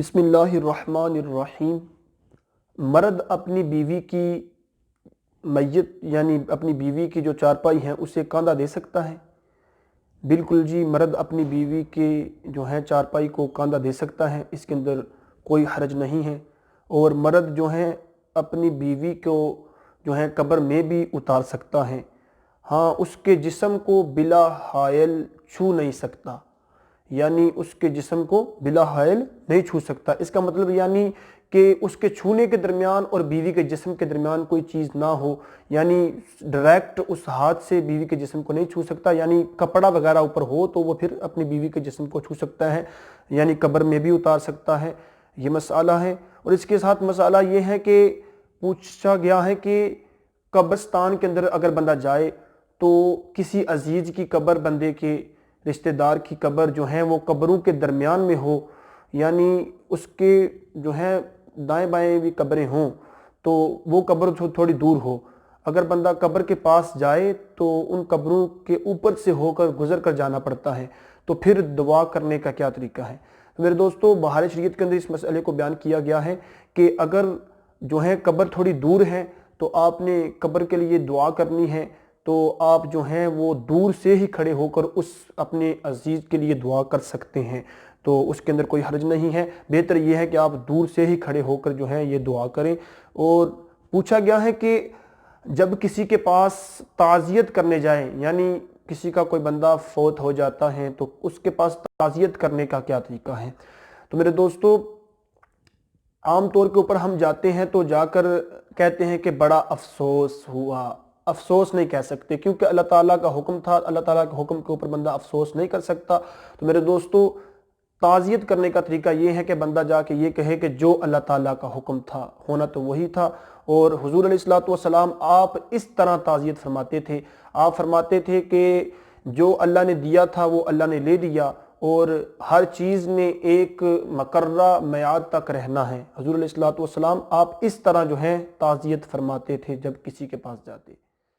बिस्मिल्लाहिर्रहमानिर्रहीम। मर्द अपनी बीवी की मैयत यानी अपनी बीवी की जो चारपाई है उसे कांधा दे सकता है? बिल्कुल जी, मर्द अपनी बीवी के जो है चारपाई को कांधा दे सकता है, इसके अंदर कोई हरज नहीं है। और मर्द जो है अपनी बीवी को जो है कब्र में भी उतार सकता है। हाँ, उसके जिस्म को बिला हायल छू नहीं सकता, यानी उसके जिस्म को बिला हायल नहीं छू सकता। इसका मतलब यानी कि उसके छूने के दरमियान और बीवी के जिस्म के दरमियान कोई चीज़ ना हो, यानी डायरेक्ट उस हाथ से बीवी के जिस्म को नहीं छू सकता। यानी कपड़ा वगैरह ऊपर हो तो वो फिर अपनी बीवी के जिस्म को छू सकता है, यानी कब्र में भी उतार सकता है। ये मसाला है। और इसके साथ मसाला ये है कि पूछा गया है कि कब्रिस्तान के अंदर अगर बंदा जाए तो किसी अजीज़ की कब्र, बंदे के रिश्तेदार की कब्र जो है वो कब्रों के दरमियान में हो, यानी उसके जो है दाएं बाएं भी कब्रें हों तो वो कब्र थोड़ी दूर हो। अगर बंदा कब्र के पास जाए तो उन कब्रों के ऊपर से होकर गुजर कर जाना पड़ता है, तो फिर दुआ करने का क्या तरीका है? तो मेरे दोस्तों, बहार शरीयत के अंदर इस मसले को बयान किया गया है कि अगर जो है कब्र थोड़ी दूर है तो आपने कब्र के लिए दुआ करनी है, तो आप जो हैं वो दूर से ही खड़े होकर उस अपने अजीज़ के लिए दुआ कर सकते हैं, तो उसके अंदर कोई हर्ज नहीं है। बेहतर यह है कि आप दूर से ही खड़े होकर जो है ये दुआ करें। और पूछा गया है कि जब किसी के पास ताज़ियत करने जाएं, यानी किसी का कोई बंदा फौत हो जाता है तो उसके पास ताज़ियत करने का क्या तरीका है? तो मेरे दोस्तों, आम तौर के ऊपर हम जाते हैं तो जाकर कहते हैं कि बड़ा अफसोस हुआ। अफसोस नहीं कह सकते क्योंकि अल्लाह ताला का हुक्म था, अल्लाह ताला के हुक्म के ऊपर बंदा अफसोस नहीं कर सकता। तो मेरे दोस्तों, ताज़ियत करने का तरीका ये है कि बंदा जाके ये कहे कि जो अल्लाह ताला का हुक्म था होना तो वही था। और हुजूर अलैहिस्सलातु वस्सलाम आप इस तरह ताज़ियत फरमाते थे। आप फरमाते थे कि जो अल्लाह ने दिया था वो अल्लाह ने ले लिया, और हर चीज़ ने एक मकर्रा मियाद तक रहना है। हुजूर अलैहिस्सलातु वस्सलाम आप इस तरह जो है ताज़ियत फरमाते थे जब किसी के पास जाते।